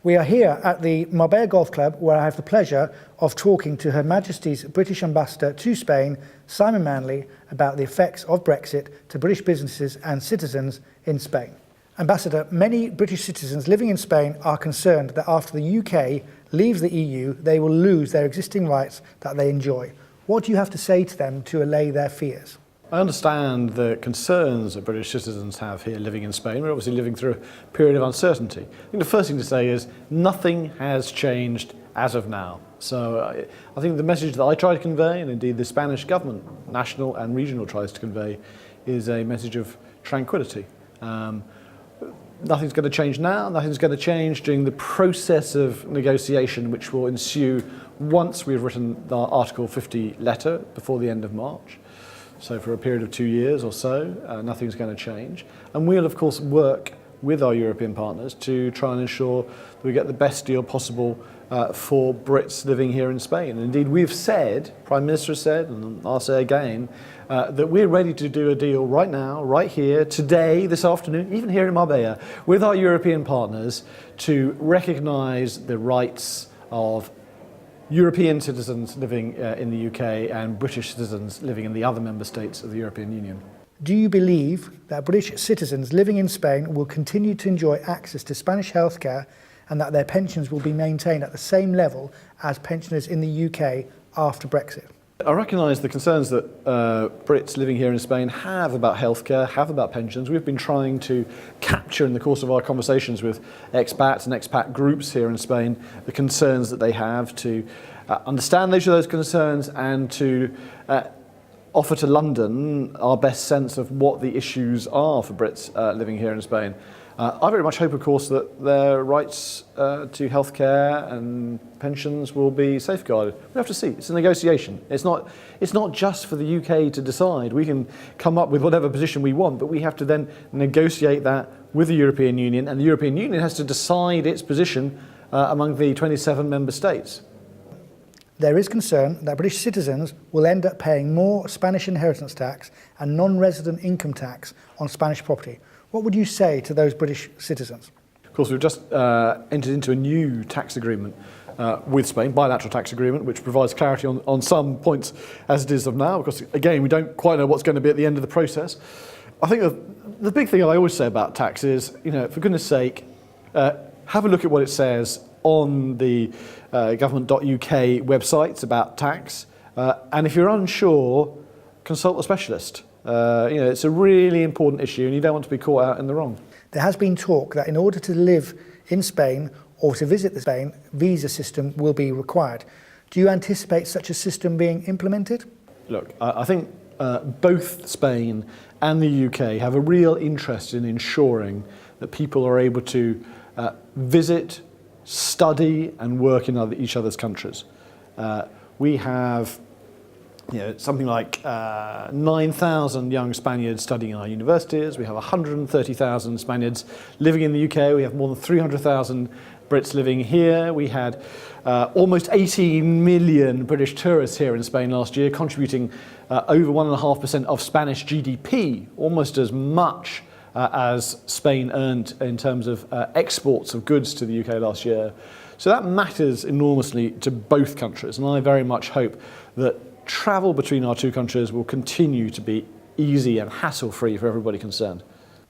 We are here at the Marbella Golf Club, where I have the pleasure of talking to Her Majesty's British Ambassador to Spain, Simon Manley, about the effects of Brexit to British businesses and citizens in Spain. Ambassador, many British citizens living in Spain are concerned that after the UK leaves the EU, they will lose their existing rights that they enjoy. What do you have to say to them to allay their fears? I understand the concerns that British citizens have here living in Spain. We're obviously living through a period of uncertainty. I think the first thing to say is nothing has changed as of now. So I think the message that I try to convey, and indeed the Spanish government, national and regional, tries to convey, is a message of tranquility. Nothing's going to change now, nothing's going to change during the process of negotiation which will ensue once we've written our Article 50 letter before the end of March. So for a period of 2 years or so, nothing's going to change. And we'll, of course, work with our European partners to try and ensure that we get the best deal possible for Brits living here in Spain. And indeed, we've said, Prime Minister has said, and I'll say again, that we're ready to do a deal right now, right here, today, this afternoon, even here in Marbella, with our European partners to recognise the rights of European citizens living in the UK and British citizens living in the other member states of the European Union. Do you believe that British citizens living in Spain will continue to enjoy access to Spanish healthcare and that their pensions will be maintained at the same level as pensioners in the UK after Brexit? I recognise the concerns that Brits living here in Spain have about healthcare, have about pensions. We've been trying to capture in the course of our conversations with expats and expat groups here in Spain the concerns that they have, to understand those concerns and to offer to London our best sense of what the issues are for Brits living here in Spain. I very much hope, of course, that their rights to healthcare and pensions will be safeguarded. We have to see. It's a negotiation. It's not just for the UK to decide. We can come up with whatever position we want, but we have to then negotiate that with the European Union, and the European Union has to decide its position among the 27 member states. There is concern that British citizens will end up paying more Spanish inheritance tax and non-resident income tax on Spanish property. What would you say to those British citizens? Of course, we've just entered into a new tax agreement with Spain, bilateral tax agreement, which provides clarity on some points as it is of now. Because again, we don't quite know what's going to be at the end of the process. I think the big thing I always say about tax is, for goodness sake, have a look at what it says on the government.uk websites about tax. And if you're unsure, consult a specialist. It's a really important issue and you don't want to be caught out in the wrong. There has been talk that in order to live in Spain or to visit Spain, visa system will be required. Do you anticipate such a system being implemented? Look, I think both Spain and the UK have a real interest in ensuring that people are able to visit, study and work in each other's countries. We have something like 9,000 young Spaniards studying in our universities. We have 130,000 Spaniards living in the UK. We have more than 300,000 Brits living here. We had almost 18 million British tourists here in Spain last year, contributing over 1.5% of Spanish GDP, almost as much as Spain earned in terms of exports of goods to the UK last year. So that matters enormously to both countries, and I very much hope that travel between our two countries will continue to be easy and hassle-free for everybody concerned.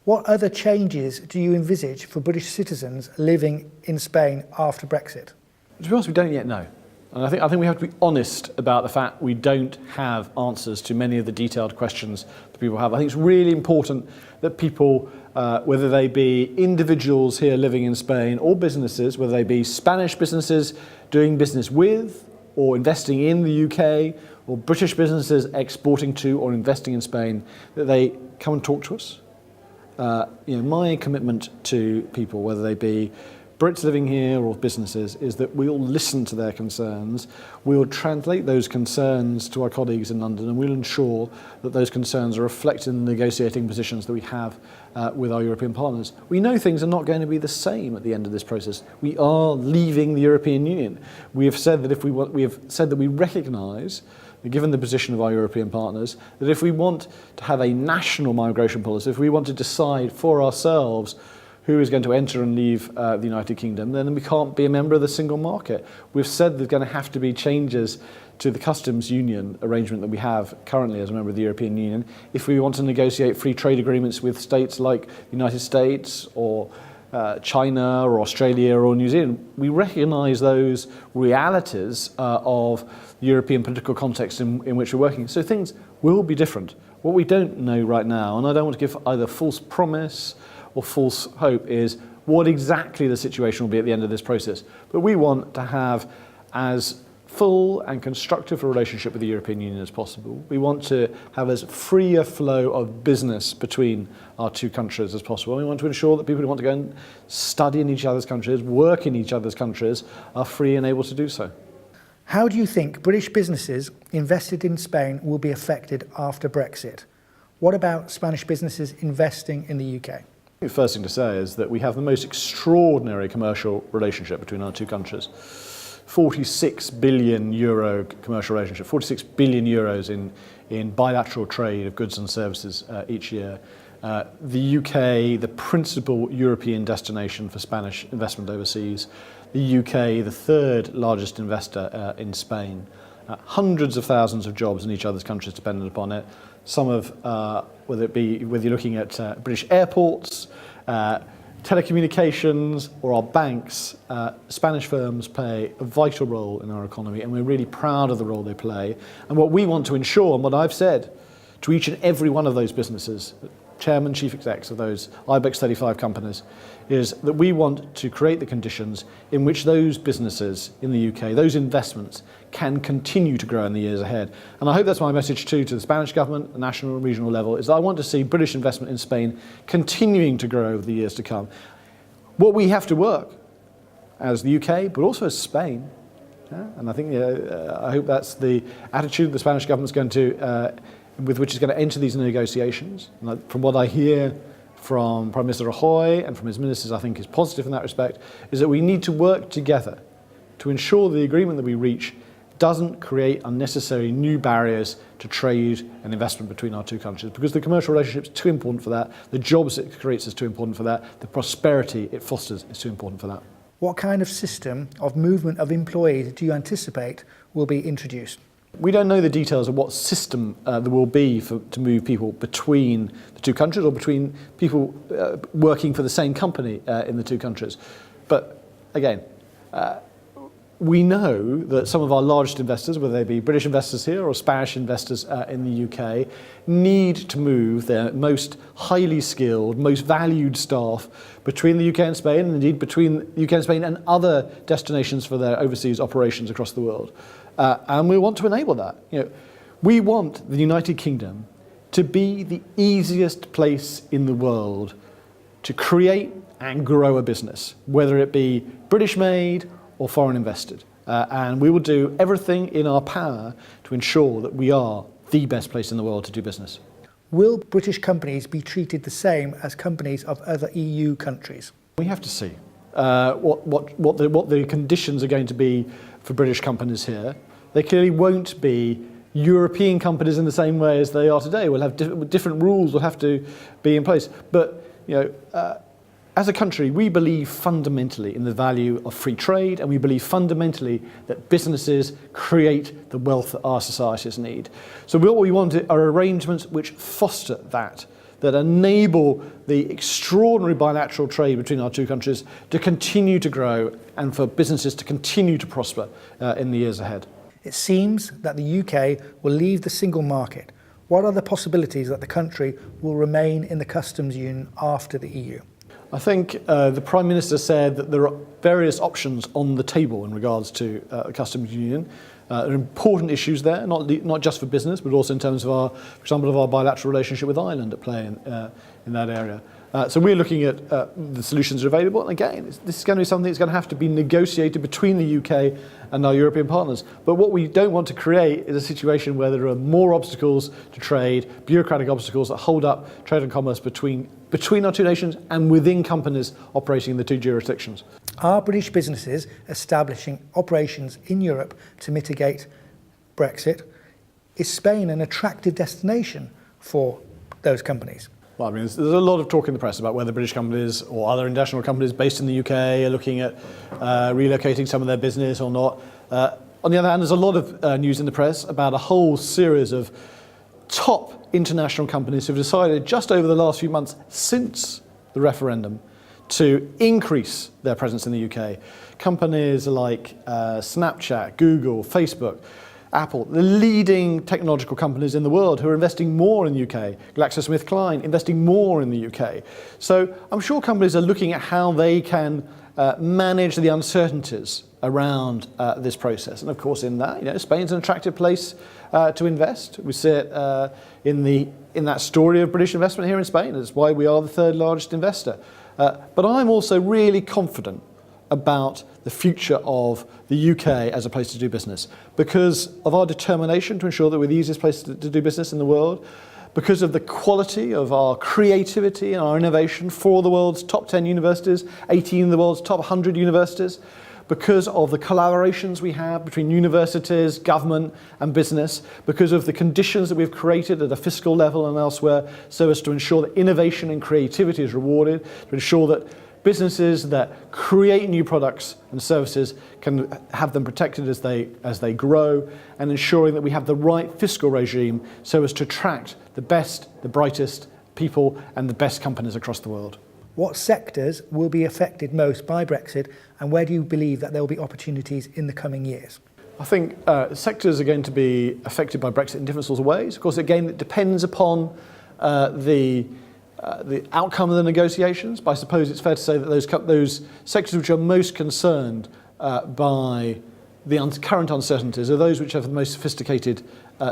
What other changes do you envisage for British citizens living in Spain after Brexit? To be honest, we don't yet know. And I think we have to be honest about the fact we don't have answers to many of the detailed questions that people have. I think it's really important that people, whether they be individuals here living in Spain or businesses, whether they be Spanish businesses doing business with or investing in the UK, or British businesses exporting to or investing in Spain, that they come and talk to us. My commitment to people, whether they be Brits living here or businesses, is that we'll listen to their concerns, we'll translate those concerns to our colleagues in London, and we'll ensure that those concerns are reflected in the negotiating positions that we have with our European partners. We know things are not going to be the same at the end of this process. We are leaving the European Union. We have said that we recognise, given the position of our European partners, that if we want to have a national migration policy, if we want to decide for ourselves who is going to enter and leave the United Kingdom, then we can't be a member of the single market. We've said there's going to have to be changes to the customs union arrangement that we have currently as a member of the European Union if we want to negotiate free trade agreements with states like the United States or China or Australia or New Zealand. We recognise those realities of the European political context in which we're working. So things will be different. What we don't know right now, and I don't want to give either false promise or false hope, is what exactly the situation will be at the end of this process. But we want to have as full and constructive a relationship with the European Union as possible. We want to have as free a flow of business between our two countries as possible. We want to ensure that people who want to go and study in each other's countries, work in each other's countries, are free and able to do so. How do you think British businesses invested in Spain will be affected after Brexit? What about Spanish businesses investing in the UK? The first thing to say is that we have the most extraordinary commercial relationship between our two countries. 46 billion euro commercial relationship, 46 billion euros in bilateral trade of goods and services each year. The UK, the principal European destination for Spanish investment overseas. The UK, the third largest investor in Spain. Hundreds of thousands of jobs in each other's countries dependent upon it. Some of, whether you're looking at British airports, telecommunications or our banks, Spanish firms play a vital role in our economy, and we're really proud of the role they play. And what we want to ensure, and what I've said to each and every one of those businesses, chairman, chief execs of those IBEX 35 companies, is that we want to create the conditions in which those businesses in the UK, those investments, can continue to grow in the years ahead. And I hope that's my message too to the Spanish government, the national and regional level, is that I want to see British investment in Spain continuing to grow over the years to come. What we have to work as the UK, but also as Spain, and I think I hope that's the attitude the Spanish government's going to with which is going to enter these negotiations. And from what I hear from Prime Minister Rajoy and from his ministers, I think is positive in that respect, is that we need to work together to ensure the agreement that we reach doesn't create unnecessary new barriers to trade and investment between our two countries, because the commercial relationship is too important for that, the jobs it creates is too important for that, the prosperity it fosters is too important for that. What kind of system of movement of employees do you anticipate will be introduced? We don't know the details of what system there will be to move people between the two countries or between people working for the same company in the two countries. But again, we know that some of our largest investors, whether they be British investors here or Spanish investors in the UK, need to move their most highly skilled, most valued staff between the UK and Spain, and indeed between the UK and Spain and other destinations for their overseas operations across the world. And we want to enable that. We want the United Kingdom to be the easiest place in the world to create and grow a business, whether it be British made or foreign invested. And we will do everything in our power to ensure that we are the best place in the world to do business. Will British companies be treated the same as companies of other EU countries? We have to see what the conditions are going to be for British companies here. They clearly won't be European companies in the same way as they are today. We'll have different rules will have to be in place. But as a country, we believe fundamentally in the value of free trade, and we believe fundamentally that businesses create the wealth that our societies need. So what we want are arrangements which foster that enable the extraordinary bilateral trade between our two countries to continue to grow and for businesses to continue to prosper in the years ahead. It seems that the UK will leave the single market. What are the possibilities that the country will remain in the customs union after the EU? I think the Prime Minister said that there are various options on the table in regards to the customs union. There are important issues there, not just for business, but also in terms of for example, of our bilateral relationship with Ireland at play in that area. So we're looking at the solutions that are available. And again, this is going to be something that's going to have to be negotiated between the UK and our European partners. But what we don't want to create is a situation where there are more obstacles to trade, bureaucratic obstacles that hold up trade and commerce between our two nations and within companies operating in the two jurisdictions. Are British businesses establishing operations in Europe to mitigate Brexit? Is Spain an attractive destination for those companies? Well, I mean, there's a lot of talk in the press about whether British companies or other international companies based in the UK are looking at relocating some of their business or not. On the other hand, there's a lot of news in the press about a whole series of top international companies who've decided just over the last few months since the referendum to increase their presence in the UK. Companies like Snapchat, Google, Facebook, Apple, the leading technological companies in the world who are investing more in the UK. GlaxoSmithKline investing more in the UK. So I'm sure companies are looking at how they can manage the uncertainties around this process. And of course in that, Spain's an attractive place to invest. We see it in that story of British investment here in Spain. That's why we are the third largest investor. But I'm also really confident about the future of the UK as a place to do business because of our determination to ensure that we're the easiest place to do business in the world, because of the quality of our creativity and our innovation for the world's top 10 universities, 18 of the world's top 100 universities, because of the collaborations we have between universities, government and business, because of the conditions that we've created at a fiscal level and elsewhere so as to ensure that innovation and creativity is rewarded, to ensure that businesses that create new products and services can have them protected as they grow, and ensuring that we have the right fiscal regime so as to attract the best, the brightest people and the best companies across the world. What sectors will be affected most by Brexit, and where do you believe that there will be opportunities in the coming years? I think sectors are going to be affected by Brexit in different sorts of ways. Of course, again, it depends upon the outcome of the negotiations, but I suppose it's fair to say that those sectors which are most concerned by the current uncertainties are those which have the most sophisticated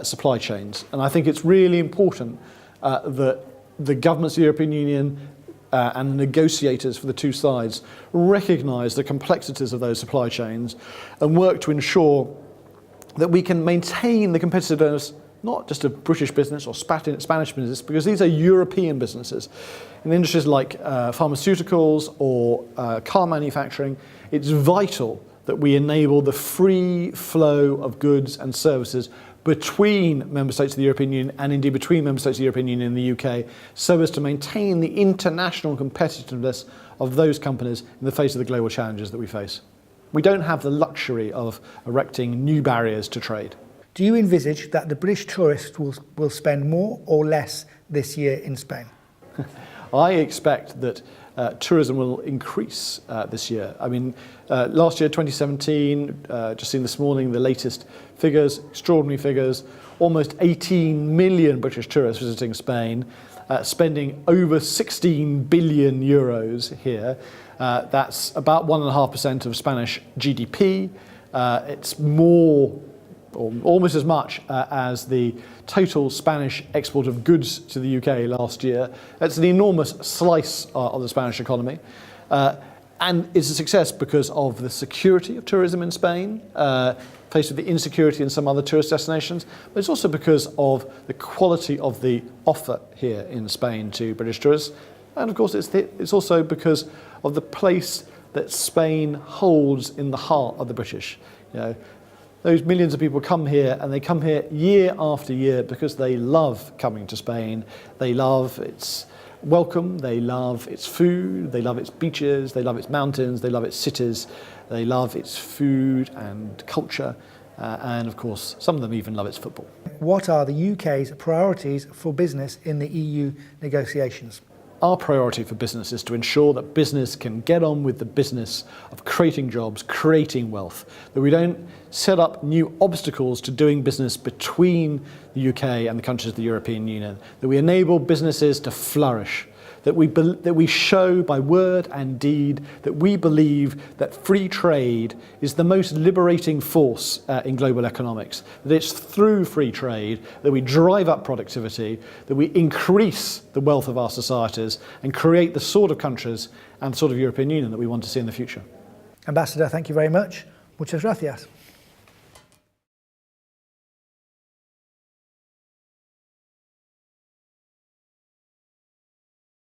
supply chains. And I think it's really important that the governments of the European Union and the negotiators for the two sides recognise the complexities of those supply chains and work to ensure that we can maintain the competitiveness not just of British business or Spanish business, because these are European businesses. In industries like pharmaceuticals or car manufacturing, it's vital that we enable the free flow of goods and services between member states of the European Union and indeed between member states of the European Union and the UK, so as to maintain the international competitiveness of those companies in the face of the global challenges that we face. We don't have the luxury of erecting new barriers to trade. Do you envisage that the British tourist will spend more or less this year in Spain? I expect that tourism will increase this year. I mean, last year, 2017, just seen this morning, the latest figures, extraordinary figures, almost 18 million British tourists visiting Spain, spending over 16 billion euros here. That's about 1.5% of Spanish GDP. It's more, or almost as much as the total Spanish export of goods to the UK last year. That's an enormous slice of the Spanish economy. And it's a success because of the security of tourism in Spain, faced with the insecurity in some other tourist destinations, but it's also because of the quality of the offer here in Spain to British tourists. And of course, it's also because of the place that Spain holds in the heart of the British. Those millions of people come here, and they come here year after year because they love coming to Spain. They love its welcome, they love its food, they love its beaches, they love its mountains, they love its cities, they love its food and culture, and of course, some of them even love its football. What are the UK's priorities for business in the EU negotiations? Our priority for business is to ensure that business can get on with the business of creating jobs, creating wealth, that we don't set up new obstacles to doing business between the UK and the countries of the European Union, that we enable businesses to flourish, that we show by word and deed that we believe that free trade is the most liberating force in global economics, that it's through free trade that we drive up productivity, that we increase the wealth of our societies and create the sort of countries and the sort of European Union that we want to see in the future. Ambassador, thank you very much. Muchas gracias.